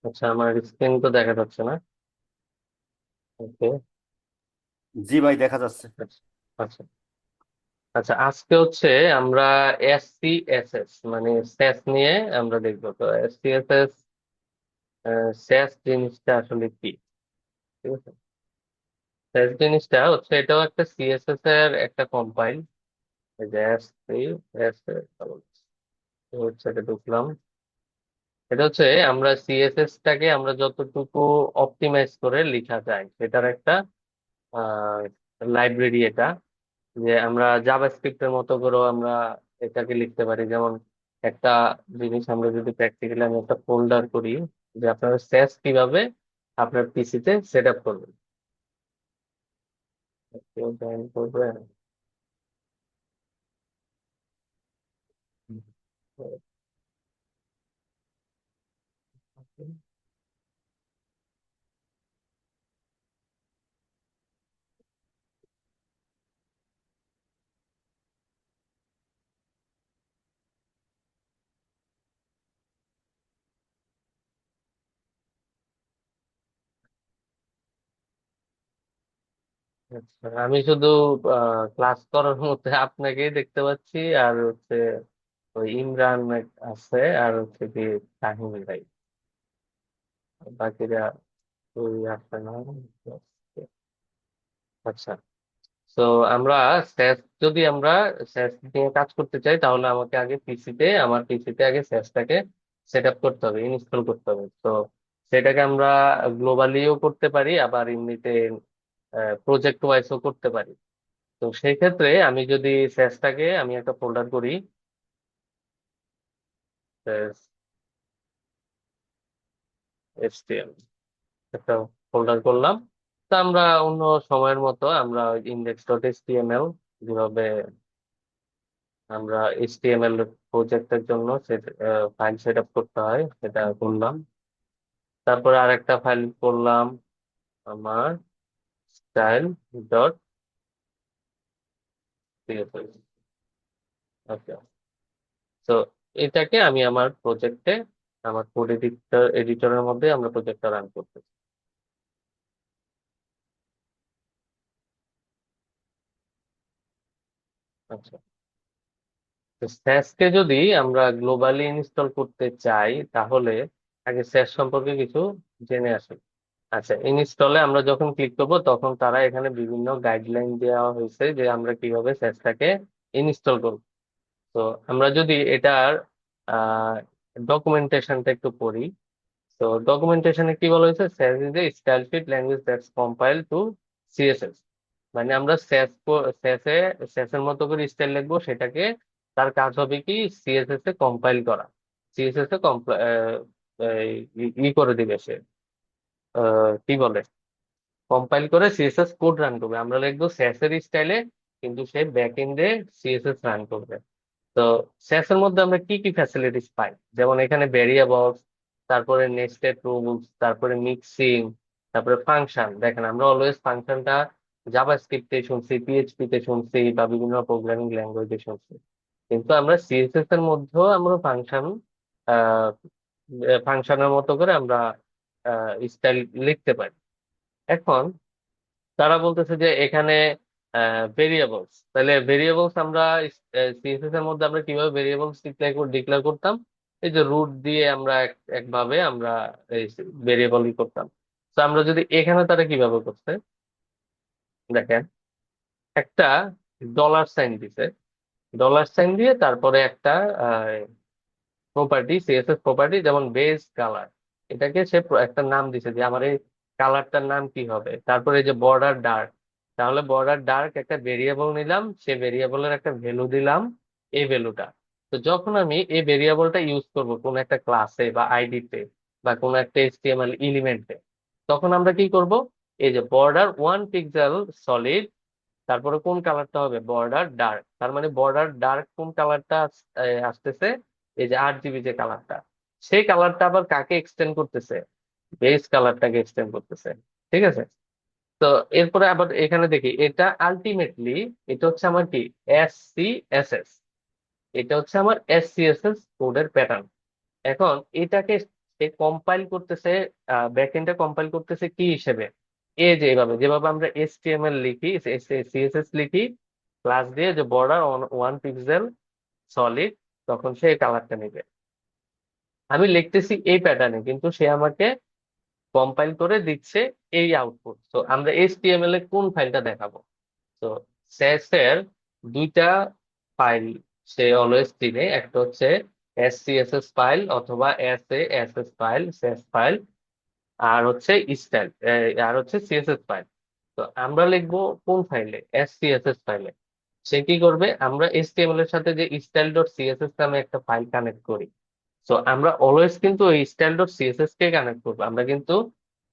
আচ্ছা, আমার স্ক্রিন তো দেখা যাচ্ছে না। ওকে। জি ভাই, দেখা যাচ্ছে। আচ্ছা আচ্ছা। আচ্ছা, আজকে হচ্ছে আমরা SCSS মানে স্যাস নিয়ে আমরা দেখবো। তো SCSS স্যাস জিনিসটা আসলে কি? ঠিক আছে। স্যাস জিনিসটা হচ্ছে, এটাও একটা সিএসএস এর একটা কম্পাইল। এই যে ওয়েবসাইটে ঢুকলাম। এটা হচ্ছে, আমরা সিএসএস টাকে আমরা যতটুকু অপটিমাইজ করে লেখা যায় সেটার একটা লাইব্রেরি এটা। যে আমরা জাভাস্ক্রিপ্টের মতো করেও আমরা এটাকে লিখতে পারি। যেমন একটা জিনিস আমরা যদি প্র্যাকটিক্যালি আমি একটা ফোল্ডার করি, যে আপনার স্যাস কিভাবে আপনার পিসিতে সেট আপ করবেন। কেউ জয়েন করবেন? আচ্ছা, আমি শুধু ক্লাস করার মধ্যে আপনাকেই দেখতে পাচ্ছি, আর হচ্ছে ওই ইমরান আছে, আর হচ্ছে কি তাহিম ভাই। বাকিরা ওই আসছে না। আচ্ছা। তো আমরা স্যাস, যদি আমরা স্যাস নিয়ে কাজ করতে চাই, তাহলে আমাকে আগে আমার পিসিতে আগে স্যাসটাকে সেট আপ করতে হবে, ইনস্টল করতে হবে। তো সেটাকে আমরা গ্লোবালিও করতে পারি, আবার এমনিতে প্রজেক্ট ওয়াইজও করতে পারি। তো সেই ক্ষেত্রে আমি যদি স্যাসটাকে আমি একটা ফোল্ডার করি, এসটিএম একটা ফোল্ডার করলাম। তো আমরা অন্য সময়ের মতো আমরা index.html যেভাবে আমরা HTML প্রজেক্টের জন্য ফাইল সেট আপ করতে হয় সেটা করলাম। তারপরে আরেকটা ফাইল করলাম, আমার স্টাইল ডট সিএসএস। ওকে। তো এটাকে আমি আমার প্রজেক্টে, আমার কোড এডিটরের মধ্যে আমরা প্রজেক্টটা রান করতে। আচ্ছা। তো স্যাসকে যদি আমরা গ্লোবালি ইনস্টল করতে চাই, তাহলে আগে স্যাস সম্পর্কে কিছু জেনে আসি। আচ্ছা, ইনস্টলে আমরা যখন ক্লিক করব, তখন তারা এখানে বিভিন্ন গাইডলাইন দেওয়া হয়েছে যে আমরা কিভাবে স্যাসটাকে ইনস্টল করব। তো আমরা যদি এটার ডকুমেন্টেশনটা একটু পড়ি। তো ডকুমেন্টেশনে কি বলা হয়েছে, Sass is a stylesheet language that's compile to CSS. মানে আমরা স্যাসে স্যাসের মতো করে স্টাইল লিখবো, সেটাকে তার কাজ হবে কি সিএসএস এ কম্পাইল করা। সিএসএস এ ই করে দিবে সে, কি বলে, কম্পাইল করে সিএসএস কোড রান করবে। আমরা লিখবো স্যাস এর স্টাইলে, কিন্তু সে ব্যাক এন্ডে সিএসএস রান করবে। তো স্যাস এর মধ্যে আমরা কি কি ফ্যাসিলিটিস পাই, যেমন এখানে ভেরিয়েবলস, তারপরে নেস্টেড রুলস, তারপরে মিক্সিং, তারপরে ফাংশন। দেখেন, আমরা অলওয়েজ ফাংশনটা জাভাস্ক্রিপ্টে শুনছি, পিএইচপি তে শুনছি, বা বিভিন্ন প্রোগ্রামিং ল্যাঙ্গুয়েজে শুনছি। কিন্তু আমরা সিএসএস এর মধ্যেও আমরা ফাংশনের মতো করে আমরা স্টাইল লিখতে পারি। এখন তারা বলতেছে যে এখানে ভেরিয়েবলস, তাহলে ভেরিয়েবলস আমরা সিএসএস এর মধ্যে আমরা কিভাবে ভেরিয়েবলস ডিক্লেয়ার করতাম? এই যে রুট দিয়ে আমরা একভাবে আমরা এই ভেরিয়েবলই করতাম। তো আমরা যদি এখানে, তারা কিভাবে করছে দেখেন, একটা ডলার সাইন দিছে, ডলার সাইন দিয়ে তারপরে একটা প্রপার্টি, সিএসএস প্রপার্টি, যেমন বেজ কালার, এটাকে সে একটা নাম দিছে যে আমার এই কালারটার নাম কি হবে। তারপরে এই যে বর্ডার ডার্ক, তাহলে বর্ডার ডার্ক একটা ভেরিয়েবল নিলাম, সে ভেরিয়েবলের একটা ভ্যালু দিলাম, এই ভ্যালুটা। তো যখন আমি এই ভেরিয়েবলটা ইউজ করব কোন একটা ক্লাসে বা আইডিতে বা কোন একটা এইচটিএমএল এলিমেন্টে, তখন আমরা কি করব, এই যে বর্ডার 1 পিক্সেল সলিড, তারপরে কোন কালারটা হবে বর্ডার ডার্ক, তার মানে বর্ডার ডার্ক কোন কালারটা আসতেছে, এই যে RGB যে কালারটা, সেই কালারটা আবার কাকে এক্সটেন্ড করতেছে, বেস কালারটাকে এক্সটেন্ড করতেছে। ঠিক আছে। তো এরপরে আবার এখানে দেখি, এটা আলটিমেটলি এটা হচ্ছে আমার কি, SCSS। এটা হচ্ছে আমার SCSS কোডের প্যাটার্ন। এখন এটাকে সে কম্পাইল করতেছে, ব্যাকএন্ডে কম্পাইল করতেছে কি হিসেবে, এই যে এইভাবে যেভাবে আমরা HTML লিখি, CSS লিখি, ক্লাস দিয়ে যে বর্ডার 1 পিক্সেল সলিড, তখন সে কালারটা নেবে। আমি লিখতেছি এই প্যাটার্নে, কিন্তু সে আমাকে কম্পাইল করে দিচ্ছে এই আউটপুট। তো আমরা HTML এ কোন ফাইলটা দেখাবো? তো স্যাস এর দুইটা ফাইল সে অলওয়েজ চিনে, একটা হচ্ছে SCSS ফাইল অথবা SAS ফাইল, স্যাস ফাইল, আর হচ্ছে স্টাইল, আর হচ্ছে CSS ফাইল। তো আমরা লিখবো কোন ফাইলে? SCSS ফাইলে। সে কি করবে, আমরা HTML এর সাথে যে style.css নামে একটা ফাইল কানেক্ট করি, তো আমরা অলওয়েজ কিন্তু ওই style.css কে কানেক্ট করবো, আমরা কিন্তু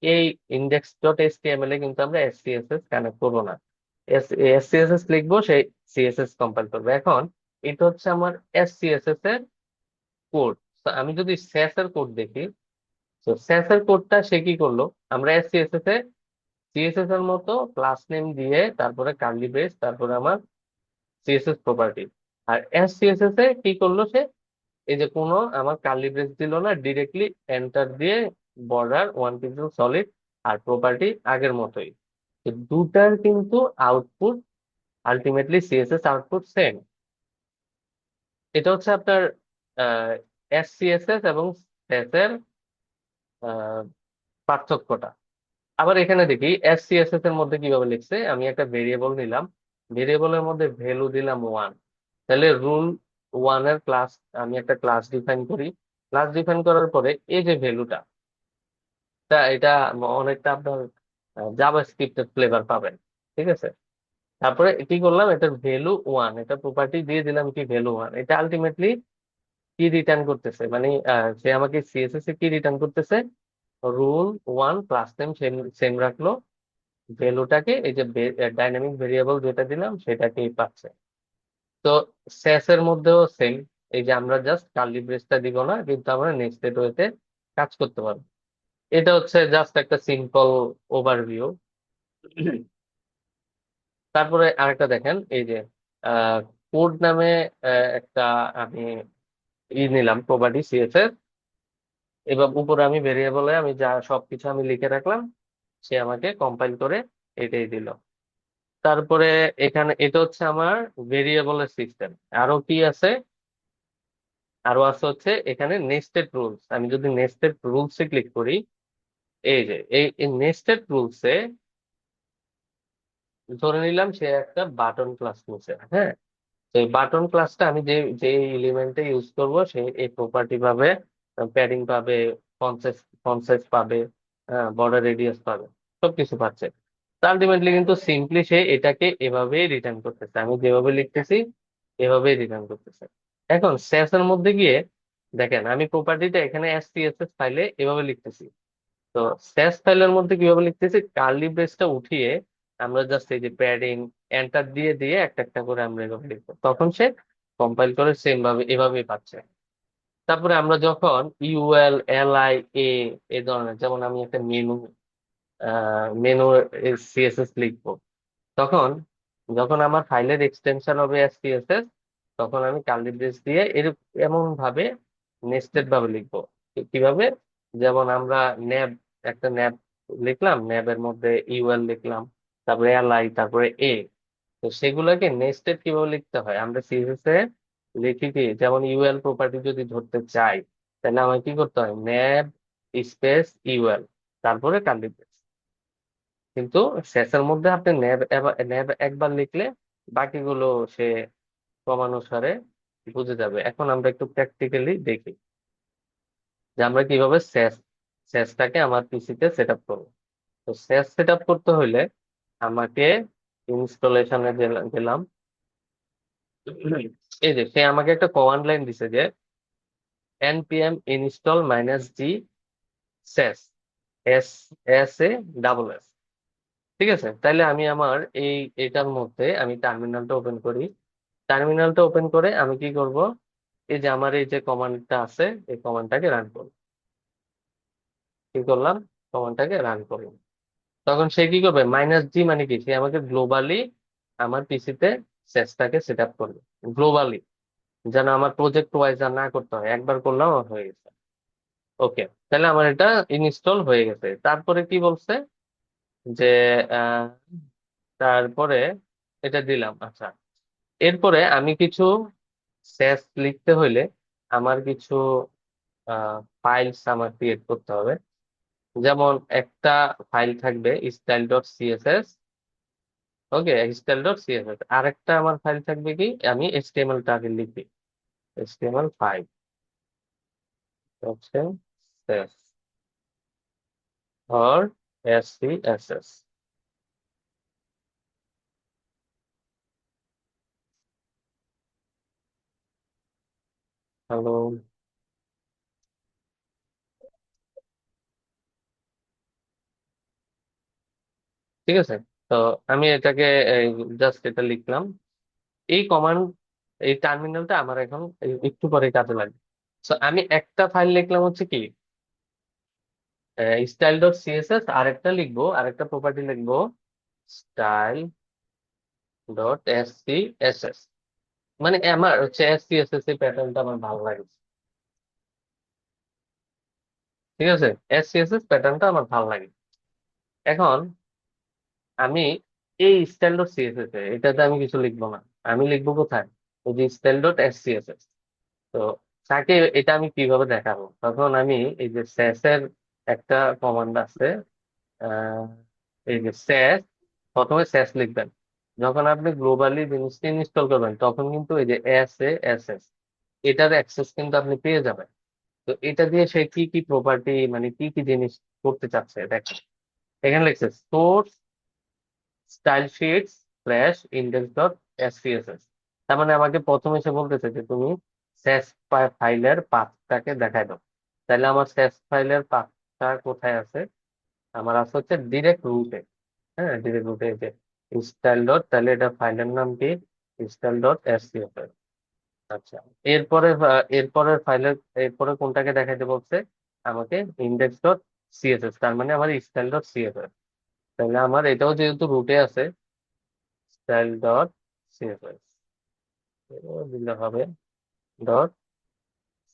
এই index.html এ কিন্তু আমরা SCSS কানেক্ট করবো না। SCSS লিখবো, সেই CSS কম্পাইল করবে। এখন এটা হচ্ছে আমার SCSS এর কোড। তো আমি যদি স্যাস এর কোড দেখি, তো স্যাস এর কোডটা সে কি করলো, আমরা SCSS এ CSS এর মতো ক্লাস নেম দিয়ে, তারপরে কার্লি ব্রেস, তারপরে আমার CSS প্রপার্টি। আর SCSS এ কি করলো সে, এই যে কোনো আমার কার্লি ব্রেস দিল না, ডিরেক্টলি এন্টার দিয়ে বর্ডার 1 পিক্সেল সলিড, আর প্রপার্টি আগের মতোই। তো দুটার কিন্তু output, ultimately CSS output same. এটা হচ্ছে আপনার SCSS এবং SAS এর আহ, পার্থক্যটা। আবার এখানে দেখি SCSS এর মধ্যে কিভাবে লিখছে, আমি একটা ভেরিয়েবল নিলাম, ভেরিয়েবলের মধ্যে ভ্যালু দিলাম 1। তাহলে রুল 1 এর ক্লাস, আমি একটা ক্লাস ডিফাইন করি। ক্লাস ডিফাইন করার পরে এই যে ভ্যালুটা, এটা অনেকটা আপনার জাভা স্ক্রিপ্টের ফ্লেভার পাবেন। ঠিক আছে, তারপরে কি করলাম, এটার ভ্যালু 1, এটা প্রপার্টি দিয়ে দিলাম কি ভ্যালু 1। এটা আলটিমেটলি কি রিটার্ন করতেছে, মানে সে আমাকে সিএসএস এ কি রিটার্ন করতেছে, rule 1 class name same same রাখলো, ভ্যালুটাকে এই যে ডাইনামিক ভেরিয়েবল যেটা দিলাম সেটাকেই পাচ্ছে। তো স্যাস এর মধ্যেও সেম, এই যে আমরা জাস্ট কার্লি ব্রেসটা দিব না, কিন্তু আমরা নেক্সটেড ওয়েতে কাজ করতে পারবো। এটা হচ্ছে জাস্ট একটা সিম্পল ওভারভিউ। তারপরে আরেকটা দেখেন, এই যে কোড নামে একটা আমি নিলাম প্রপার্টি সিএসএস, এবার উপরে আমি ভেরিয়েবলে আমি যা সবকিছু আমি লিখে রাখলাম, সে আমাকে কম্পাইল করে এটাই দিল। তারপরে এখানে এটা হচ্ছে আমার ভেরিয়েবলের সিস্টেম। আরো কি আছে, আরো আছে হচ্ছে এখানে নেস্টেড রুলস। আমি যদি নেস্টেড রুলস এ ক্লিক করি, এই যে এই নেস্টেড রুলস এ ধরে নিলাম সে একটা বাটন ক্লাস নিছে, হ্যাঁ। তো এই বাটন ক্লাসটা আমি যে যে এলিমেন্টে ইউজ করব, সে এই প্রপার্টি পাবে, প্যাডিং পাবে, ফন্ট সাইজ পাবে, বর্ডার রেডিয়াস পাবে, সবকিছু পাচ্ছে। আলটিমেটলি কিন্তু সিম্পলি সে এটাকে এভাবেই রিটার্ন করতেছে, আমি যেভাবে লিখতেছি এভাবেই রিটার্ন করতেছে। এখন স্যাস এর মধ্যে গিয়ে দেখেন, আমি প্রপার্টিটা এখানে SCSS ফাইলে এভাবে লিখতেছি। তো স্যাস ফাইলের মধ্যে কিভাবে লিখতেছি, কার্লি ব্রেসটা উঠিয়ে আমরা জাস্ট এই যে প্যাডিং এন্টার দিয়ে দিয়ে একটা একটা করে আমরা এভাবে লিখবো, তখন সে কম্পাইল করে সেম ভাবে এভাবেই পাচ্ছে। তারপরে আমরা যখন ULLIA এই ধরনের, যেমন আমি একটা মেনু CSS লিখবো, তখন যখন আমার ফাইলের এক্সটেনশন হবে SPSS, তখন আমি কার্লি ব্রেস দিয়ে এমন ভাবে নেস্টেড ভাবে লিখবো। কিভাবে, যেমন আমরা ন্যাব, একটা ন্যাব লিখলাম, ন্যাবের মধ্যে UL লিখলাম, তারপরে LI, তারপরে তো সেগুলোকে নেস্টেড কিভাবে লিখতে হয় আমরা CSS এ লিখি কি, যেমন UL প্রপার্টি যদি ধরতে চাই, তাহলে আমাকে কি করতে হয়, ন্যাব স্পেস UL, তারপরে কার্লি ব্রেস। কিন্তু শেষের মধ্যে আপনি ন্যাব একবার লিখলে বাকিগুলো সে ক্রমানুসারে বুঝে যাবে। এখন আমরা একটু প্র্যাকটিক্যালি দেখি যে আমরা কিভাবে শেষটাকে আমার পিসিতে সেট আপ করবো। তো শেষ সেট আপ করতে হইলে আমাকে ইনস্টলেশনে গেলাম। এই যে সে আমাকে একটা কমান্ড লাইন দিছে যে npm install -g শেষ, SASS। ঠিক আছে, তাইলে আমি আমার এটার মধ্যে আমি টার্মিনালটা ওপেন করি। টার্মিনালটা ওপেন করে আমি কি করব, এই যে আমার এই যে কমান্ডটা আছে, এই কমান্ডটাকে রান করব। কি করলাম, কমান্ডটাকে রান করলাম। তখন সে কি করবে, -g মানে কি, সে আমাকে গ্লোবালি আমার পিসিতে সেসটাকে সেট আপ করবে, গ্লোবালি, যেন আমার প্রজেক্ট ওয়াইজ আর না করতে হয়, একবার করলাম হয়ে গেছে। ওকে, তাহলে আমার এটা ইনস্টল হয়ে গেছে। তারপরে কি বলছে যে আহ, তারপরে এটা দিলাম। আচ্ছা, এরপরে আমি কিছু স্যাস লিখতে হইলে আমার কিছু ফাইলস আমার ক্রিয়েট করতে হবে। যেমন একটা ফাইল থাকবে স্টাইল ডট সিএসএস। ওকে, স্টাইল ডট সিএসএস। আরেকটা আমার ফাইল থাকবে কি, আমি এইচটিএমএল টা আগে লিখি, এইচটিএমএল ফাইল হচ্ছে স্যাস অর এসসিএসএস। হ্যালো, ঠিক আছে। তো আমি এটাকে জাস্ট এটা লিখলাম। এই কমান্ড, এই টার্মিনালটা আমার এখন একটু পরে কাজে লাগবে। তো আমি একটা ফাইল লিখলাম হচ্ছে কি স্টাইল ডট সিএসএস, আরেকটা লিখবো, আরেকটা প্রপার্টি লিখবো style dot S C S S. মানে আমার হচ্ছে এস সি এস এস এই প্যাটার্নটা আমার ভালো লাগে। ঠিক আছে, এস সি এস এস প্যাটার্নটা আমার ভালো লাগে। এখন আমি এই স্টাইল ডট সিএসএস এটাতে আমি কিছু লিখবো না। আমি লিখবো কোথায়, ওই যে style dot S C S S. তো তাকে এটা আমি কিভাবে দেখাবো, তখন আমি এই যে স্যাস এর একটা কমান্ড আছে। আহ, এই যে স্যাস, প্রথমে স্যাস লিখবেন। যখন আপনি গ্লোবালি জিনিসটা ইনস্টল করবেন তখন কিন্তু এই যে এস এ এস এস এটার অ্যাক্সেস কিন্তু আপনি পেয়ে যাবেন। তো এটা দিয়ে সে কি কি প্রপার্টি, মানে কি কি জিনিস করতে চাচ্ছে দেখেন। এখানে লিখছে source style shits slash index dot SPSS. তার মানে আমাকে প্রথমে সে বলতেছে যে তুমি স্যাস ফাইলের পাথটাকে দেখাই দাও। তাহলে আমার স্যাস ফাইলের পাথটা কোথায় আছে, আমার আছে হচ্ছে ডিরেক্ট রুটে। হ্যাঁ, ডিরেক্ট রুটে যে স্টাইল ডট, তাহলে এটা ফাইলের নাম কি, স্টাইল ডট এসপিএসএস। আচ্ছা, এরপরে এরপরের ফাইলের এরপরে কোনটাকে দেখাইতে বলছে আমাকে, ইন্ডেক্স ডট সিএসএস, তার মানে আমার স্টাইল ডট সিএসএস। তাহলে আমার এটাও যেহেতু রুটে আছে, স্টাইল ডট সিএসএস দিলে হবে ডট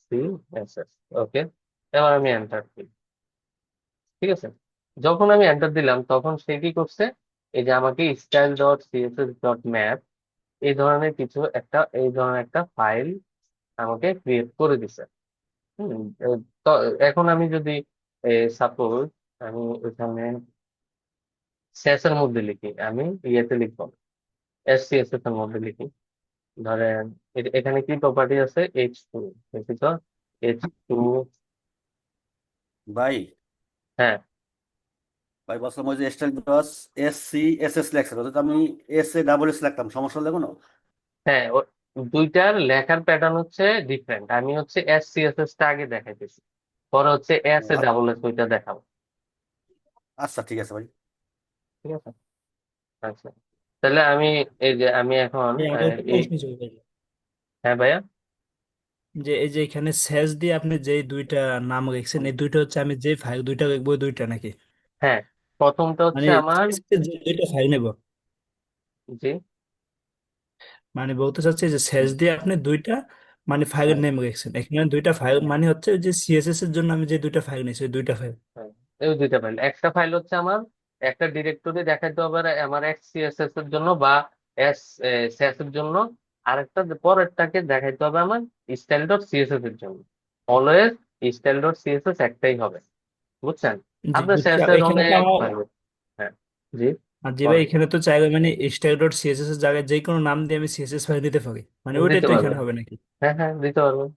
সিএসএস। ওকে, এবার আমি এন্টার দিই। ঠিক আছে, যখন আমি এন্টার দিলাম তখন সে কি করছে, এই যে আমাকে style dot CSS dot map এই ধরনের কিছু একটা, এই ধরনের একটা ফাইল আমাকে ক্রিয়েট করে দিছে। হুম, তো এখন আমি যদি সাপোজ আমি এখানে স্যাস এর মধ্যে লিখি, আমি ইয়েতে লিখবো এসসিএসএস এর মধ্যে লিখি। ধরেন এখানে কি প্রপার্টি আছে, H2, দেখি তো, H2। ভাই হ্যাঁ, ভাই বলছিলাম ওই যে style dot S C S S লেখছে, তো আমি এস এ ডাবল এস লিখতাম, সমস্যা হলে কোনো? হ্যাঁ, দুইটার লেখার প্যাটার্ন হচ্ছে ডিফারেন্ট। আমি হচ্ছে এসসিএসএস টা আগে দেখাইতেছি, পরে হচ্ছে এস এ ডাবল এস ওইটা দেখাবো। আচ্ছা ঠিক আছে ভাই। ঠিক আছে, আচ্ছা। তাহলে আমি এই যে আমি এখন এই আমার একটা এই, প্রশ্ন ছিল ভাই, হ্যাঁ ভাইয়া। যে এই যে এখানে স্যাস দিয়ে আপনি যে দুইটা নাম লিখছেন, এই দুইটা হচ্ছে আমি যে ফাইল দুইটা লিখবো ওই দুইটা নাকি? হ্যাঁ, প্রথমটা মানে হচ্ছে আমার, CS যে দুইটা ফাইল নেব, জি, মানে বলতে চাচ্ছি যে স্যাস দিয়ে আপনি দুইটা মানে ফাইলের হ্যাঁ, নেম লিখছেন, এখানে দুইটা ফাইল মানে হচ্ছে ওই যে সিএসএস এর জন্য আমি যে দুইটা ফাইল নিয়েছি ওই দুইটা ফাইল। হ্যাঁ, এই দুইটা ফাইল। একটা ফাইল হচ্ছে আমার একটা ডিরেক্টরি দেখাইতে হবে আমার এক্স সিএসএস এর জন্য বা এস সিএস এর জন্য। আরেকটা পরেরটাকে দেখাইতে হবে আমার স্টাইল ডট সিএসএস এর জন্য। অলওয়েজ স্টাইল ডট সিএসএস একটাই হবে, বুঝছেন। জি আপনার বুঝছি, সিএস আর এর এখানে তো অনেক আমার, ফাইল। হ্যাঁ, জি, আর যে ভাই বলেন। এখানে তো চাইলে মানে স্টাইল ডট সিএসএস এর জায়গায় যে কোনো নাম দিয়ে আমি সিএসএস ফাইল দিতে পারি, মানে ওইটাই দিতে তো এখানে পারবেন, হবে নাকি? হ্যাঁ হ্যাঁ দিতে পারবেন।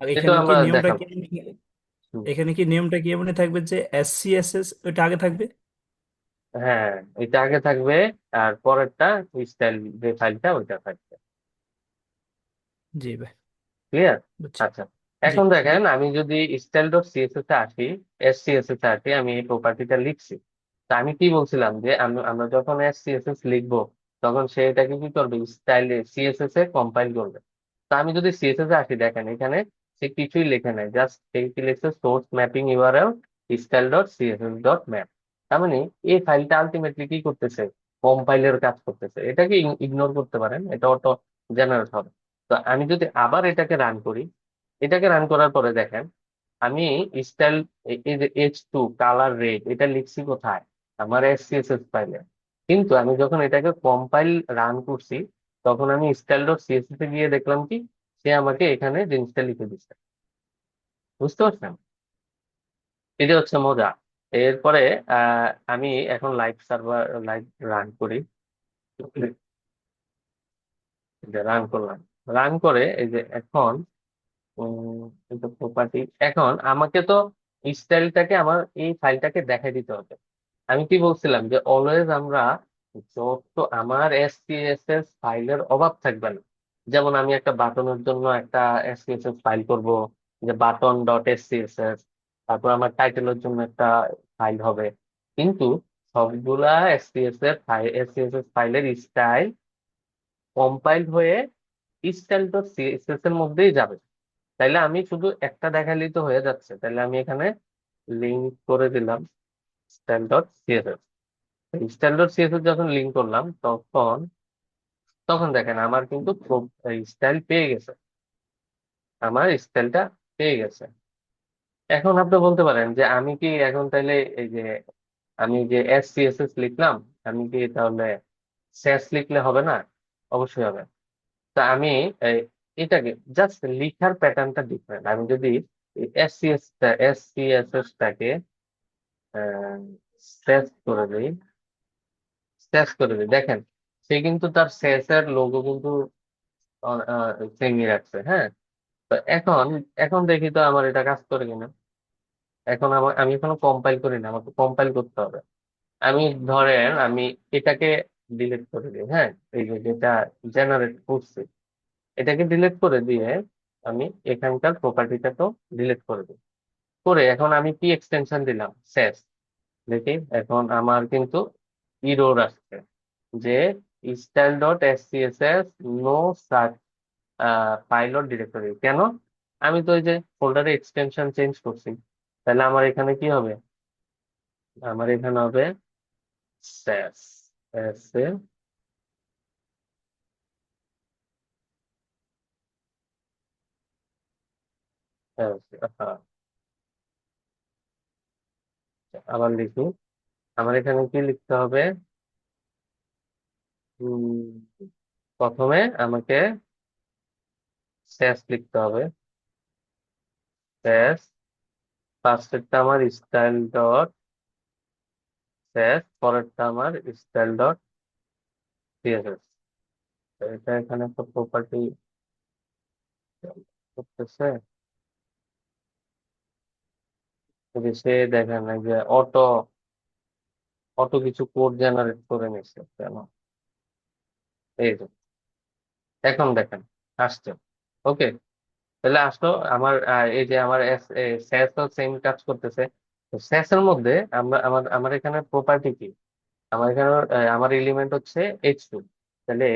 আর এটা এখানে কি আমরা নিয়মটা দেখাবো। কি, হুম, এখানে কি নিয়মটা কি এমনি থাকবে যে এসসিএসএস ওইটা আগে থাকবে? হ্যাঁ, এটা আগে থাকবে আর পরেরটা স্টাইল যে ফাইলটা ওইটা থাকবে। জি ভাই, ক্লিয়ার? বুঝছি। আচ্ছা, জি। এখন দেখেন আমি যদি স্টাইল ডট সিএসএস এ আসি, এসসিএসএস এ আসি, আমি এই প্রপার্টিটা লিখছি। তা আমি কি বলছিলাম যে আমরা যখন এসসিএসএস লিখবো তখন সে এটাকে কি করবে, স্টাইল সিএসএস এ কম্পাইল করবে। তা আমি যদি সিএসএস এ আসি, দেখেন এখানে সে কিছুই লেখে নাই, জাস্ট সে কি লিখছে, source mapping URL style dot CSS dot map. তার মানে এই ফাইলটা আলটিমেটলি কি করতেছে, কম্পাইলের কাজ করতেছে। এটাকে ইগনোর করতে পারেন, এটা অটো জেনারেট হবে। তো আমি যদি আবার এটাকে রান করি, এটাকে রান করার পরে দেখেন আমি স্টাইল, এই যে H2 কালার রেড, এটা লিখছি কোথায়? আমার এসসিএসএস ফাইলে। কিন্তু আমি যখন এটাকে কম্পাইল রান করছি, তখন আমি স্টাইল ডট সিএসএস এ গিয়ে দেখলাম কি, সে আমাকে এখানে জিনিসটা লিখে দিচ্ছে। বুঝতে পারছেন? এটা হচ্ছে মজা। এরপরে আমি এখন লাইভ রান করি। রান করলাম, রান করে এই যে এখন কিন্তু প্রপার্টি, এখন আমাকে তো স্টাইলটাকে, আমার এই ফাইলটাকে দেখাই দিতে হবে। আমি কি বলছিলাম যে অলওয়েজ আমরা যত আমার এসপিএসএস ফাইলের অভাব থাকবে না। যেমন আমি একটা বাটনের জন্য একটা এসপিএসএস ফাইল করব, যে বাটন ডট এসপিএসএস, তারপর আমার টাইটেলের জন্য একটা ফাইল হবে। কিন্তু সবগুলা এসপিএসএস ফাইলের স্টাইল কম্পাইল হয়ে স্টাইল ডট সিএসএস এর মধ্যেই যাবে। তাইলে আমি শুধু একটা দেখালেই তো হয়ে যাচ্ছে। তাইলে আমি এখানে লিঙ্ক করে দিলাম style dot CSS. Style dot CSS যখন লিঙ্ক করলাম, তখন তখন দেখেন আমার কিন্তু স্টাইল পেয়ে গেছে, আমার স্টাইলটা পেয়ে গেছে। এখন আপনি বলতে পারেন যে আমি কি এখন তাইলে এই যে আমি যে এস সিএসএস লিখলাম, আমি কি তাহলে স্যাস লিখলে হবে না? অবশ্যই হবে। তা আমি এই, এটাকে জাস্ট লিখার প্যাটার্নটা ডিফারেন্ট। আমি যদি এস সিএসএস টাকে স্যাস করে দিই, দেখেন সে কিন্তু তার স্যাস এর লোগো কিন্তু সেমই রাখছে। হ্যাঁ, তো এখন এখন দেখি তো আমার এটা কাজ করে কিনা। এখন আমি এখনো কম্পাইল করি না, আমাকে কম্পাইল করতে হবে। আমি ধরেন আমি এটাকে ডিলিট করে দিই। হ্যাঁ, এই যে যেটা জেনারেট করছি, এটাকে ডিলিট করে দিয়ে আমি এখানকার প্রপার্টিটা তো ডিলিট করে দিই। করে এখন আমি কি এক্সটেনশন দিলাম? শেষ। দেখি এখন আমার কিন্তু ইরোর আসছে যে style dot SCSS no pilot directory. কেন? আমি তো ওই যে ফোল্ডারে এক্সটেনশন চেঞ্জ করছি। তাহলে আমার এখানে কি হবে? আমার এখানে হবে স্যাস, এস এ এস। হ্যাঁ, আবার লিখি। আমার এখানে কি লিখতে হবে? উম, প্রথমে আমাকে স্যাস লিখতে হবে। স্যাস, ফার্স্টেরটা আমার স্টাইল ডট স্যাস, পরেরটা আমার স্টাইল ডট সিএসএস। এটা এখানে একটা প্রপার্টি করতেছে, যদি সে দেখেন এই যে অটো অটো কিছু কোড জেনারেট করে নিচ্ছে কেন? এই যে এখন দেখেন আসছে। ওকে, তাহলে আসলো আমার এই যে আমার স্যাস সেম কাজ করতেছে। তো স্যাস এর মধ্যে আমার এখানে প্রপার্টি কি? আমার এখানে আমার এলিমেন্ট হচ্ছে H2। তাহলে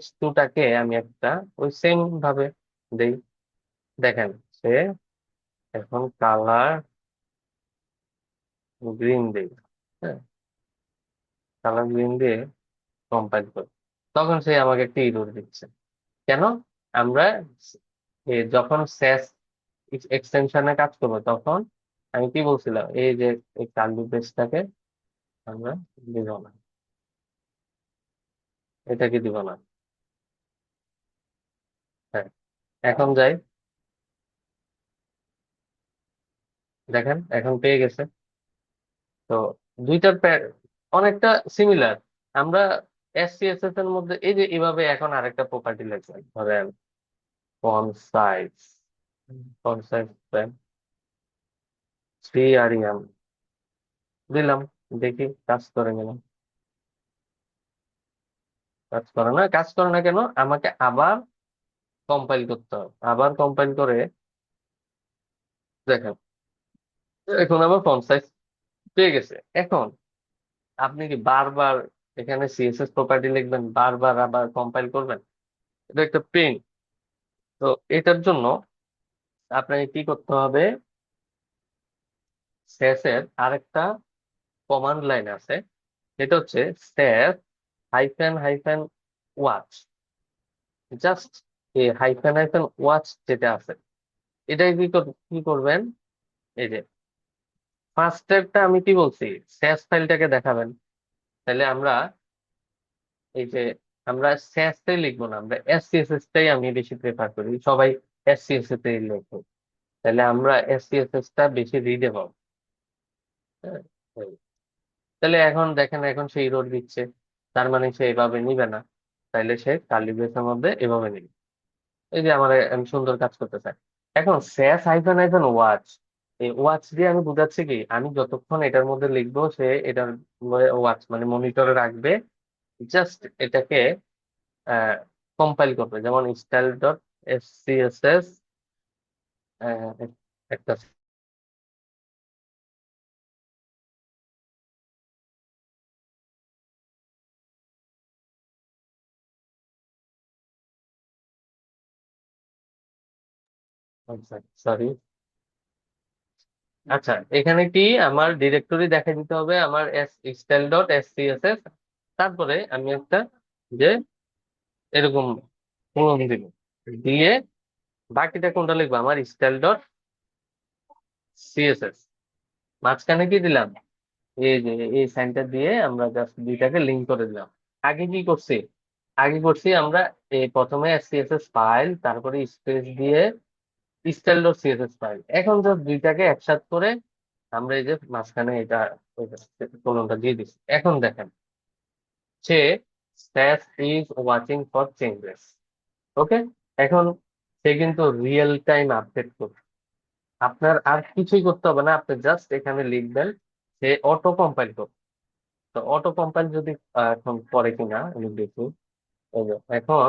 H2টাকে আমি একটা ওই সেম ভাবে দেই। দেখেন সে এখন কালার গ্রিন দেই। হ্যাঁ, কালার গ্রিন দিয়ে কম্পাইল করি, তখন সে আমাকে একটা ইরর দিচ্ছে। কেন? আমরা যখন স্যাস এক্সটেনশনে কাজ করবো, তখন আমি কি বলছিলাম, এই যে এই কার্লি ব্রেসটাকে আমরা দিব না, এটাকে দিব না। হ্যাঁ, এখন যাই, দেখেন এখন পেয়ে গেছে। তো দুইটার অনেকটা সিমিলার। আমরা এসসিএসএস এর মধ্যে এই যে এভাবে এখন আরেকটা প্রপার্টি লিখবেন, ধরেন ফন্ট সাইজ, ফন্ট সাইজ 3 দিলাম, দেখি কাজ করে কিনা। কাজ করে না, কাজ করে না কেন? আমাকে আবার কম্পাইল করতে হবে। আবার কম্পাইল করে দেখেন এখন আবার ফন্ট সাইজ পেয়ে গেছে। এখন আপনি কি বারবার এখানে সিএসএস প্রপার্টি লিখবেন, বারবার আবার কম্পাইল করবেন? এটা একটা পেইন। তো এটার জন্য আপনাকে কি করতে হবে? স্যাস এর আরেকটা কমান্ড লাইন আছে, এটা হচ্ছে স্যাস হাইফেন হাইফেন ওয়াচ। জাস্ট এই হাইফেন হাইফেন ওয়াচ যেটা আছে, এটাই কি করবেন? এই যে ফার্স্ট স্টেপটা আমি কি বলছি, স্যাস ফাইলটাকে দেখাবেন। তাহলে আমরা এই যে আমরা স্যাস টাই লিখবো না, আমরা এসসিএসএস টাই আমি বেশি প্রেফার করি, সবাই এসসিএসএস টাই লিখবো। তাহলে আমরা এসসিএসএস টা বেশি রিডেবল। হ্যাঁ, এই। তাহলে এখন দেখেন, এখন সে ইরর দিচ্ছে, তার মানে সে এভাবে নিবে না। তাইলে সে কার্লি ব্রেসের মধ্যে এভাবে নিবে। এই যে আমার আমি সুন্দর কাজ করতে চাই। এখন স্যাস হাইফেন হাইফেন ওয়াচ, এই ওয়াচ দিয়ে আমি বুঝাচ্ছি কি, আমি যতক্ষণ এটার মধ্যে লিখবো সে এটার ওয়াচ মানে মনিটরে রাখবে, জাস্ট এটাকে কম্পাইল করবে। যেমন স্টাইল ডট এসসিএসএস একটা সরি। আচ্ছা, এখানে কি আমার ডিরেক্টরি দেখা দিতে হবে, আমার এস স্টাইল ডট এসসিএসএস, তারপরে আমি একটা যে এরকম কোলন দিব, দিয়ে বাকিটা কোনটা লিখবো, আমার স্টাইল ডট সিএসএস। মাঝখানে কি দিলাম, এই যে এই সাইনটা দিয়ে আমরা জাস্ট দুইটাকে লিঙ্ক করে দিলাম। আগে কি করছি, আগে করছি আমরা এই প্রথমে সিএসএস ফাইল, তারপরে স্পেস দিয়ে স্টাইল ডট সিএসএস ফাইল। এখন জাস্ট দুইটাকে একসাথে করে আমরা এই যে মাঝখানে এটা কোলনটা দিয়ে দিচ্ছি। এখন দেখেন সে স্ট্যাশ is watching for changes. Okay, এখন সে কিন্তু রিয়েল টাইম আপডেট করবে। আপনার আর কিছুই করতে হবে না, আপনি জাস্ট এখানে লিখবেন সে অটো কম্পাইল করবে। তো অটো কম্পাইল যদি এখন করে কিনা আমি দেখি। এই যে এখন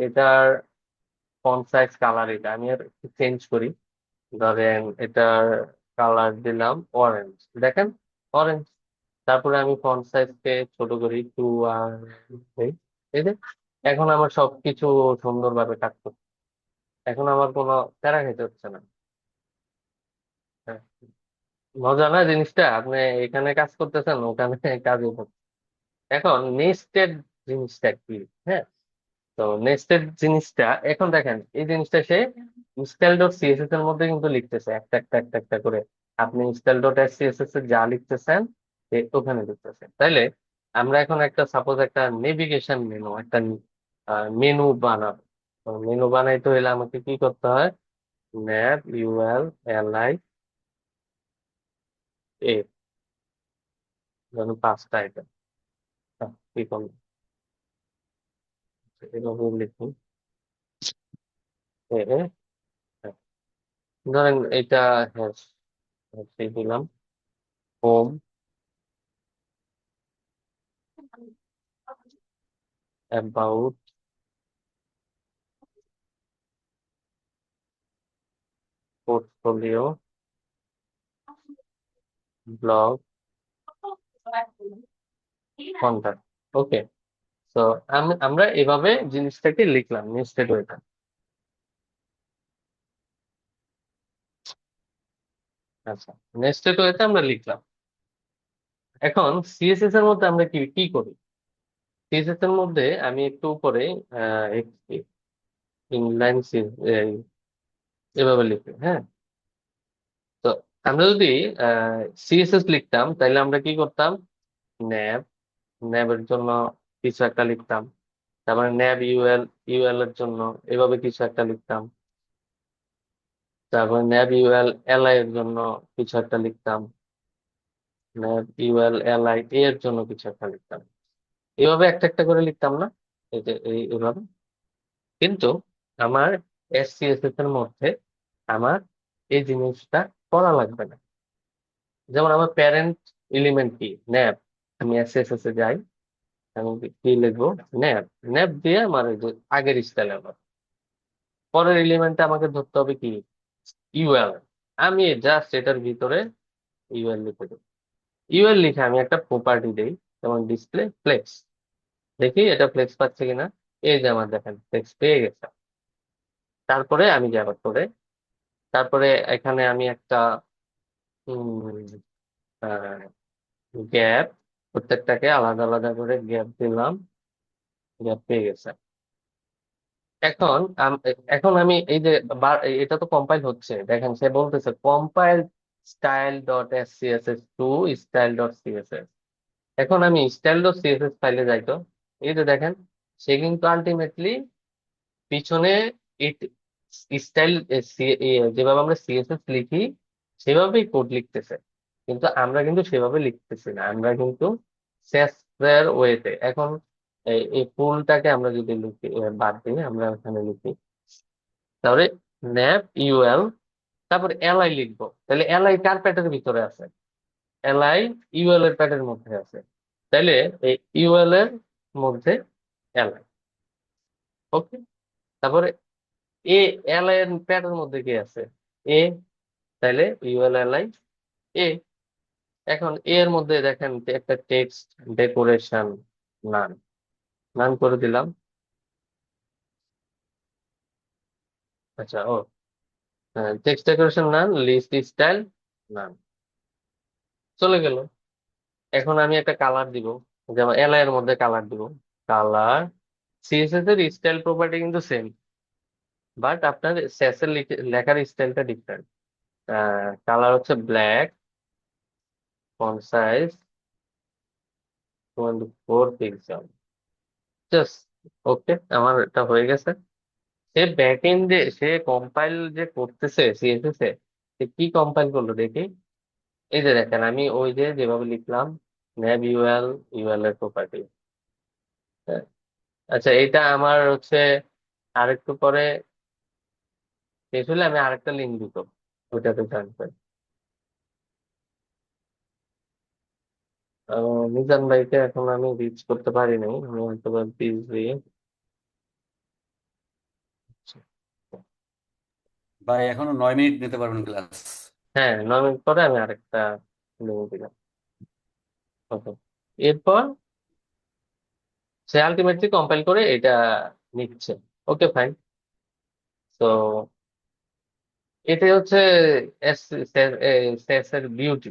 এটার ফন্ট সাইজ কালার এটা আমি আর চেঞ্জ করি। ধরেন এটার কালার দিলাম অরেঞ্জ, দেখেন অরেঞ্জ। তারপরে আমি ফন্ট সাইজকে ছোট করি টু আর এই যে এখন আমার সবকিছু সুন্দরভাবে কাজ করছে। এখন আমার কোনো প্যারা খেতে হচ্ছে না। হ্যাঁ, মজা না জিনিসটা, আপনি এখানে কাজ করতেছেন, ওখানে কাজ করতেছেন। এখন নেস্টেড জিনিসটা কি? হ্যাঁ, তো নেস্টেড জিনিসটা এখন দেখেন, এই জিনিসটা সে স্টাইল ডট সিএসএস এর মধ্যে কিন্তু লিখতেছে একটা একটা একটা একটা করে। আপনি স্টাইল ডট সিএসএস এ যা লিখতেছেন ওখানে লিখতেছে। তাইলে আমরা এখন একটা সাপোজ একটা নেভিগেশন মেনু, একটা মেনু বানাবো। তো মেনু বানাইতে হলে আমাকে কি করতে হয়, ন্যাভ ইউএল এলআই এ, ধরুন 5টা আইটেম। কি করবো, এভাবে লিখুন এ এ, হ্যাঁ। ধরেন এটা, হ্যাঁ, সেই দিলাম home, about, portfolio, blog, contact. Okay, তো আমরা এভাবে জিনিসটাকে লিখলাম নেস্টেড ওয়েটা। আচ্ছা, নেস্টেড ওয়েতে আমরা লিখলাম। এখন সিএসএস এর মধ্যে আমরা কি কি করি, সিএসএস এর মধ্যে আমি একটু উপরে ইনলাইন এভাবে লিখি। হ্যাঁ, তো আমরা যদি সিএসএস লিখতাম তাহলে আমরা কি করতাম, ন্যাব, ন্যাবের জন্য কিছু একটা লিখতাম। তারপরে ন্যাব ইউএল, ইউএল এর জন্য এভাবে কিছু একটা লিখতাম। তারপরে ন্যাব ইউএল এলআই এর জন্য কিছু একটা লিখতাম। ন্যাব ইউএল এলআই এর জন্য কিছু একটা লিখতাম। এভাবে একটা একটা করে লিখতাম না, এই যে এইভাবে। কিন্তু আমার এসসিএসএস এর মধ্যে আমার এই জিনিসটা করা লাগবে না। যেমন আমার প্যারেন্ট এলিমেন্ট কি, ন্যাব, আমি এসএসএস এ যাই, আমি কি লিখবো, ন্যাব। ন্যাব দিয়ে আমার এই যে আগের স্টাইল আমার, পরের এলিমেন্টে আমাকে ধরতে হবে কি, ইউএল। আমি জাস্ট এটার ভিতরে ইউএল লিখে দেবো। ইউএল লিখে আমি একটা প্রপার্টি দেই, যেমন ডিসপ্লে ফ্লেক্স। দেখি এটা ফ্লেক্স পাচ্ছে কিনা। এই যে আমার দেখেন ফ্লেক্স পেয়ে গেছে। তারপরে আমি যাবার করে, তারপরে এখানে আমি একটা গ্যাপ, প্রত্যেকটাকে আলাদা আলাদা করে গ্যাপ দিলাম, গ্যাপ পেয়ে গেছে। এখন এখন আমি এই যে এটা তো কম্পাইল হচ্ছে, দেখেন সে বলতেছে কম্পাইল style.scss to style.css। এখন আমি style.css ফাইলে যাই তো, এই যে দেখেন, সে কিন্তু আলটিমেটলি পিছনে স্টাইল যেভাবে আমরা সিএসএস লিখি সেভাবেই কোড লিখতেছে, কিন্তু আমরা কিন্তু সেভাবে লিখতেছি না, আমরা কিন্তু স্যাসের ওয়েতে। এখন এই ফুলটাকে আমরা যদি লিখি, বাদ দিই, আমরা এখানে লিখি, তাহলে ন্যাপ ইউএল, তারপর এলআই লিখবো, তাহলে এলআই কার প্যাটের ভিতরে আছে? এলআই ইউএল এর প্যাটের মধ্যে আছে, তাইলে এই ইউএল এর মধ্যে এলআই। ওকে, তারপরে এ, এলআই এর প্যাটের মধ্যে কি আছে? এ, তাইলে ইউএল এলআই এ। এখন এর মধ্যে দেখেন যে একটা টেক্সট ডেকোরেশন নান, নান করে দিলাম। আচ্ছা, ও text decoration none, list style none, চলে গেল। এখন আমি একটা কালার দিব, যেমন এলআই এর মধ্যে কালার দিব, কালার। সিএসএস এর স্টাইল প্রপার্টি কিন্তু সেম, বাট আপনার সেস এর লেখার স্টাইলটা ডিফারেন্ট। কালার হচ্ছে black, font size 24 pixel, just. Okay, আমার এটা হয়ে গেছে। সে ব্যাক এন্ডে সে কম্পাইল যে করতেছে সিএসএস এ, সে কি কম্পাইল করলো দেখি। এই যে দেখেন, আমি ওই যে যেভাবে লিখলাম, ন্যাব ইউএল, ইউএল এর প্রপার্টি। আচ্ছা, এটা আমার হচ্ছে আরেকটু পরে শেষ হলে আমি আরেকটা লিঙ্ক দিব, ওইটাতে জয়েন করি। মিজান ভাইকে এখন আমি রিচ করতে পারি নাই, আমি হয়তো বিজি। ভাই এখনো 9 মিনিট নিতে পারবেন ক্লাস। হ্যাঁ, 9 মিনিট পরে আমি আরেকটা লিঙ্ক দিলাম। ওকে, এরপর সে আলটিমেটলি কম্পাইল করে এটা নিচ্ছে। ওকে, ফাইন। তো এটাই হচ্ছে এস এর বিউটি,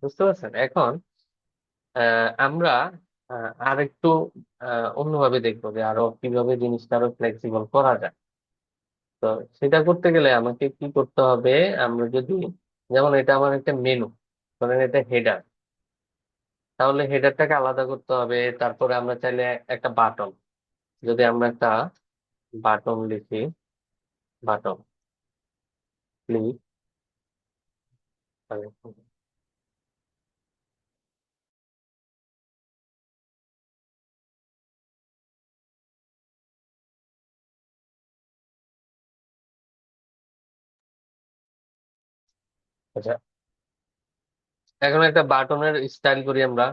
বুঝতে পারছেন? এখন আমরা আরেকটু অন্যভাবে দেখবো যে আরো কিভাবে জিনিসটা আরো ফ্লেক্সিবল করা যায়। তো সেটা করতে গেলে আমাকে কি করতে হবে? আমরা যদি, যেমন এটা আমার একটা মেনু, ধরেন এটা হেডার, তাহলে হেডারটাকে আলাদা করতে হবে। তারপরে আমরা চাইলে একটা বাটন, যদি আমরা একটা বাটন লিখি, বাটন ক্লিক, আচ্ছা, এখন একটা বাটনের স্টাইল করি আমরা।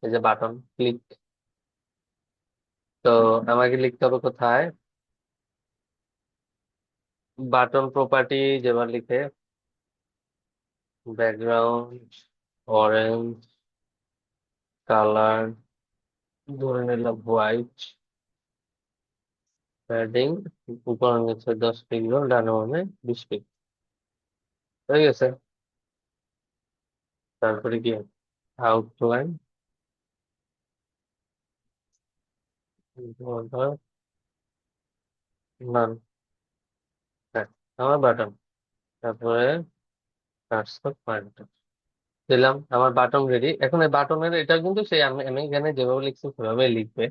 এই যে বাটন ক্লিক, তো আমাকে লিখতে হবে কোথায়? বাটন প্রপার্টি যেবার লিখে, ব্যাকগ্রাউন্ড অরেঞ্জ, কালার ধরে নিলাম হোয়াইট, প্যাডিং উপর নিচে 10 পিক্সেল, ডানে বামে 20 পিক্সেল, হয়ে গেছে। তারপরে কি আউটলাইন, নান, হ্যাঁ, আমার বাটন। তারপরে কার্সর পয়েন্টার দিলাম, আমার বাটন রেডি। এখন এই বাটনের এটা কিন্তু সেই আমি আমি এখানে যেভাবে লিখছি সেভাবে লিখবে।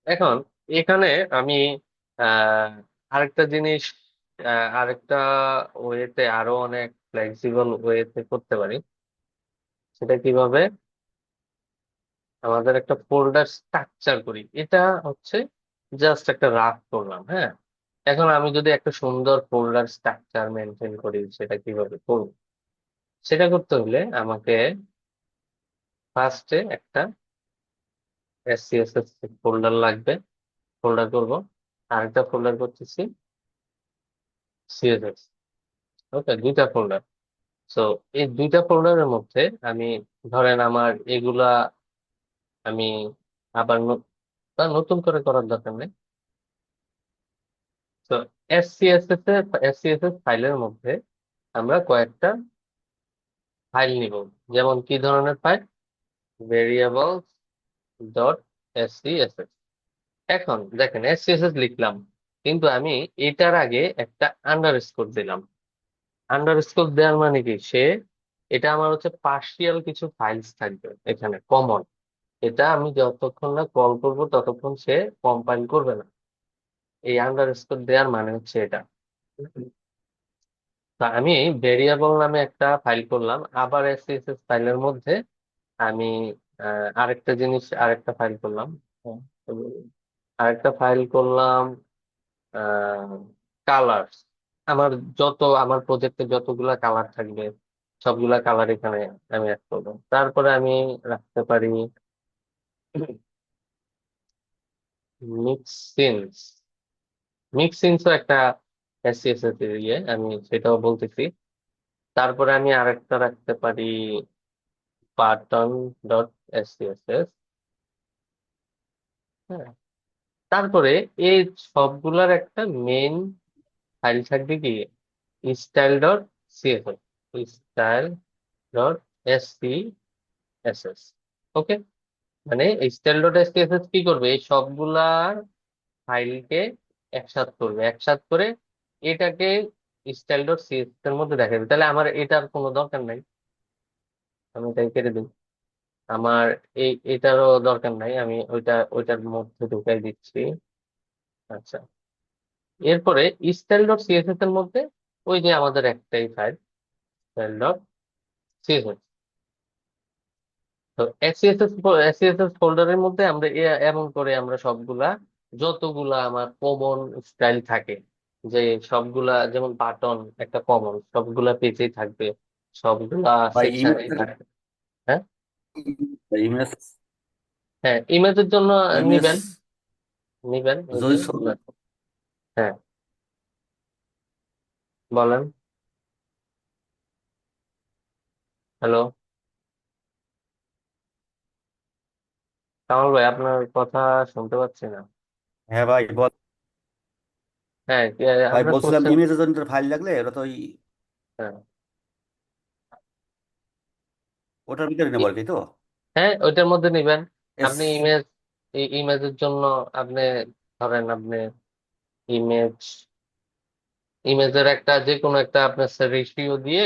এখন এখানে আমি আহ আরেকটা জিনিস, আরেকটা ওয়েতে, আরো অনেক ফ্লেক্সিবল ওয়েতে করতে পারি। সেটা কিভাবে? আমাদের একটা ফোল্ডার স্ট্রাকচার করি, এটা হচ্ছে জাস্ট একটা রাফ করলাম, হ্যাঁ। এখন আমি যদি একটা সুন্দর ফোল্ডার স্ট্রাকচার মেনটেন করি, সেটা কিভাবে করব? সেটা করতে হলে আমাকে ফার্স্টে একটা এসসিএসএস ফোল্ডার লাগবে, ফোল্ডার করব। আরেকটা ফোল্ডার করতেছি সিএসএস। ওকে, দুইটা ফোল্ডার। সো এই দুইটা ফোল্ডারের মধ্যে আমি, ধরেন আমার এগুলা আমি আবার বা নতুন করে করার দরকার নেই। তো এসসিএসএস ফাইলের মধ্যে আমরা কয়েকটা ফাইল নিব। যেমন কি ধরনের ফাইল? Variable dot SCSS. এখন দেখেন এসসিএসএস লিখলাম, কিন্তু আমি এটার আগে একটা আন্ডারস্কোর দিলাম। আন্ডারস্কোর দেওয়ার মানে কি, এটা আমার হচ্ছে পার্শিয়াল কিছু ফাইলস থাকবে এখানে কমন। এটা আমি যতক্ষণ না কল করবো ততক্ষণ সে কম্পাইল করবে না। এই আন্ডারস্কোর দেওয়ার মানে হচ্ছে এটা। তা আমি ভেরিয়েবল নামে একটা ফাইল করলাম, আবার এসএসএস ফাইলের মধ্যে আমি আরেকটা ফাইল করলাম। হ্যাঁ, আরেকটা ফাইল করলাম কালার্স। আমার প্রজেক্টে যতগুলা কালার থাকবে সবগুলা কালার এখানে আমি অ্যাড করবো। তারপরে আমি রাখতে পারি মিক্স সিনস। মিক্স সিনসও একটা এসসিএসএস এর আমি সেটাও বলতেছি। তারপরে আমি আরেকটা রাখতে পারি বাটন ডট এসসিএসএস। হ্যাঁ, তারপরে এই সবগুলার একটা মেইন ফাইল থাকবে কি, style dot CSS, style dot SCSS. Okay, মানে স্টাইল ডট এসসিএসএস কি করবে, এই সবগুলার ফাইলকে একসাথ করবে, একসাথ করে এটাকে স্টাইল ডট সিএসএস এর মধ্যে দেখাবে। তাহলে আমার এটার কোনো দরকার নাই, আমি এটাকে কেটে দিই। আমার এটারও দরকার নাই, আমি ওইটার মধ্যে ঢুকাই দিচ্ছি। আচ্ছা, এরপরে স্টাইল ডট সিএসএস এর মধ্যে ওই যে আমাদের একটাই ফাইল, স্টাইল ডট সিএসএস। তো এসসিএসএস ফোল্ডারের মধ্যে আমরা এমন করে আমরা সবগুলা, যতগুলা আমার কমন স্টাইল থাকে, যে সবগুলা যেমন বাটন একটা কমন, সবগুলা পেজেই থাকবে, সবগুলা ভাই সেকশনেই ইমেজ, থাকবে। হ্যাঁ, ইমেজ, হ্যাঁ, ইমেজের জন্য ইমেজ নিবেন, নিবেন ওই যে। যদি হ্যাঁ, বলেন। হ্যালো, কামাল ভাই, আপনার কথা শুনতে পাচ্ছি না। হ্যাঁ ভাই বল। হ্যাঁ, ভাই আপনার বলছিলাম কোশ্চেন। ইমেজের জন্য ফাইল লাগলে ওটা তো ওই হ্যাঁ, ওটার ভিতরে নেবো আর কি তো। হ্যাঁ, ওইটার মধ্যে নিবেন। এস আপনি এই ইমেজের জন্য আপনি ধরেন আপনি ইমেজ ইমেজের একটা যে কোনো একটা আপনার রেশিও দিয়ে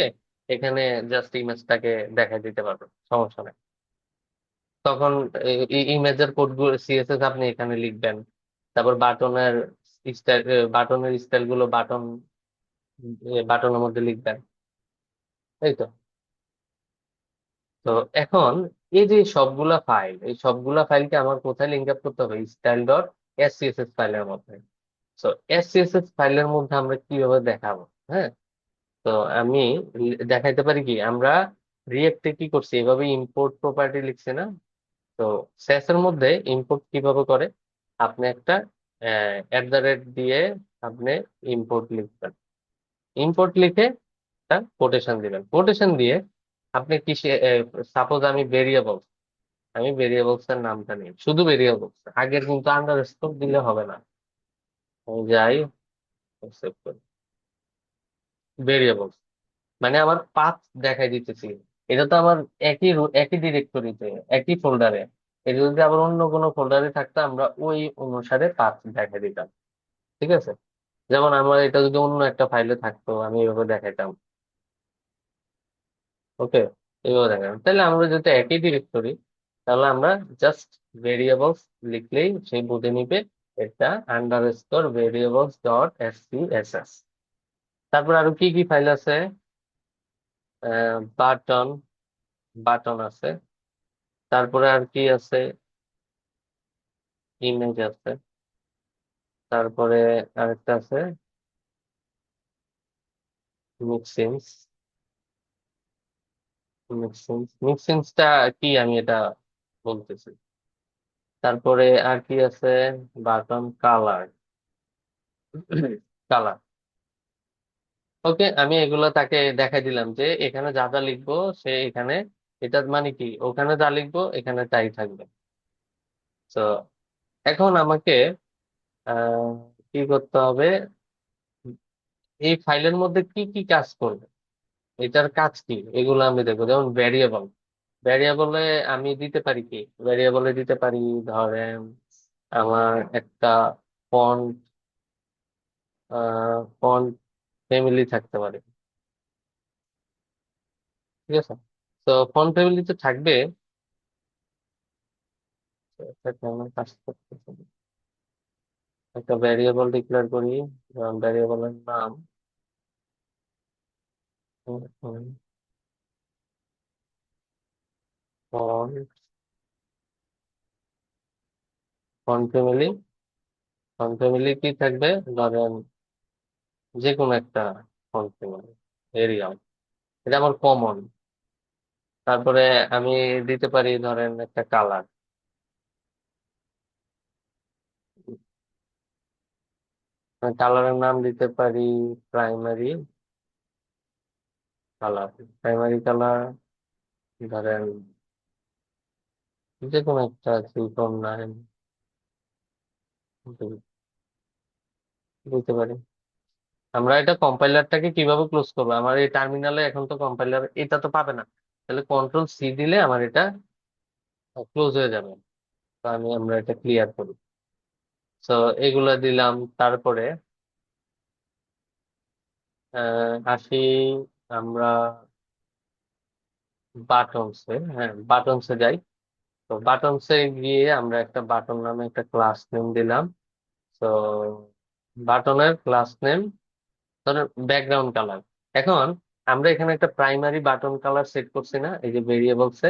এখানে জাস্ট ইমেজটাকে দেখা দিতে পারবেন, সমস্যা নেই। তখন ইমেজের কোডগুলো সিএসএস আপনি এখানে লিখবেন। তারপর স্টাইল বাটনের স্টাইল গুলো বাটনের মধ্যে লিখবেন। এই তো। তো এখন এই সবগুলা ফাইলকে আমার কোথায় লিঙ্ক আপ করতে হবে, স্টাইল ডট এসসিএসএস ফাইলের মধ্যে। তো এসসিএসএস ফাইলের মধ্যে আমরা কিভাবে দেখাবো? হ্যাঁ, তো আমি দেখাইতে পারি কি, আমরা রিয়েক্টে কি করছি, এভাবে ইম্পোর্ট প্রপার্টি লিখছি না? তো স্যাস এর মধ্যে ইম্পোর্ট কিভাবে করে, আপনি একটা @ দিয়ে আপনি ইম্পোর্ট লিখবেন। ইম্পোর্ট লিখে একটা কোটেশন দিবেন, কোটেশন দিয়ে আপনি কি, সাপোজ আমি ভেরিয়েবলস এর নামটা নিই, শুধু ভেরিয়েবলস, আগের কিন্তু আন্ডারস্কোর দিলে হবে না। আমি যাই, ভেরিয়েবলস মানে আমার পাথ দেখাই দিতেছি। এটা তো আমার একই ডিরেক্টরিতে, একই ফোল্ডারে। এটা যদি আবার অন্য কোনো ফোল্ডারে থাকতো আমরা ওই অনুসারে পাথ দেখাই দিতাম। ঠিক আছে, যেমন আমার এটা যদি অন্য একটা ফাইলে থাকতো আমি এভাবে দেখাইতাম। ওকে, এইভাবে দেখাতাম। তাহলে আমরা যদি একই ডিরেক্টরি, তাহলে আমরা জাস্ট ভেরিয়েবলস লিখলেই সেই বুঝে নিবে এটা _ভেরিয়েবলস ডট এসসিএসএস। তারপর আরো কি কি ফাইল আছে, বাটন বাটন আছে। তারপরে আর কি আছে, ইমেজ আছে। তারপরে আরেকটা আছে মিক্সিংস। মিক্সিংসটা কি আমি এটা বলতেছি। তারপরে আর কি আছে, বাটন কালার, কালার। ওকে, আমি এগুলো তাকে দেখাই দিলাম যে এখানে যা যা লিখবো সে এখানে, এটার মানে কি ওখানে যা লিখবো এখানে তাই থাকবে। তো এখন আমাকে আহ কি করতে হবে, এই ফাইলের মধ্যে কি কি কাজ করবে, এটার কাজ কি, এগুলো আমি দেখবো। যেমন ভ্যারিয়েবলে আমি দিতে পারি কি, ভ্যারিয়েবলে দিতে পারি ধরেন আমার একটা ফন্ট ফন্ট ফ্যামিলি থাকতে পারে। ঠিক আছে। তো ফন্ট ফ্যামিলিতে থাকবে, এটাকে আমরা কাজ করতেছি। একটা ভ্যারিয়েবল ডিক্লেয়ার করি, ভ্যারিয়েবলের নাম font font family. Font family কি থাকবে, ধরেন যে কোনো একটা ফন্ট ফ্যামিলি, এরিয়াল, এটা আমার কমন। তারপরে আমি দিতে পারি ধরেন একটা কালার, কালারের নাম দিতে পারি প্রাইমারি কালার। প্রাইমারি কালার ধরেন যে কোনো একটা 349 দিতে পারি। আমরা এটা কম্পাইলারটাকে কিভাবে ক্লোজ করবো, আমার এই টার্মিনালে এখন তো কম্পাইলার এটা তো পাবে না, তাহলে কন্ট্রোল সি দিলে আমার এটা ক্লোজ হয়ে যাবে। তো আমরা এটা ক্লিয়ার করি। তো এগুলা দিলাম। তারপরে আসি আমরা বাটনসে। হ্যাঁ, বাটনসে যাই। তো বাটনসে গিয়ে আমরা একটা বাটন নামে একটা ক্লাস নেম দিলাম। তো বাটনের ক্লাস নেম ধরেন ব্যাকগ্রাউন্ড কালার। এখন আমরা এখানে একটা প্রাইমারি বাটন কালার সেট করছি না, এই যে ভেরিয়েবলসে।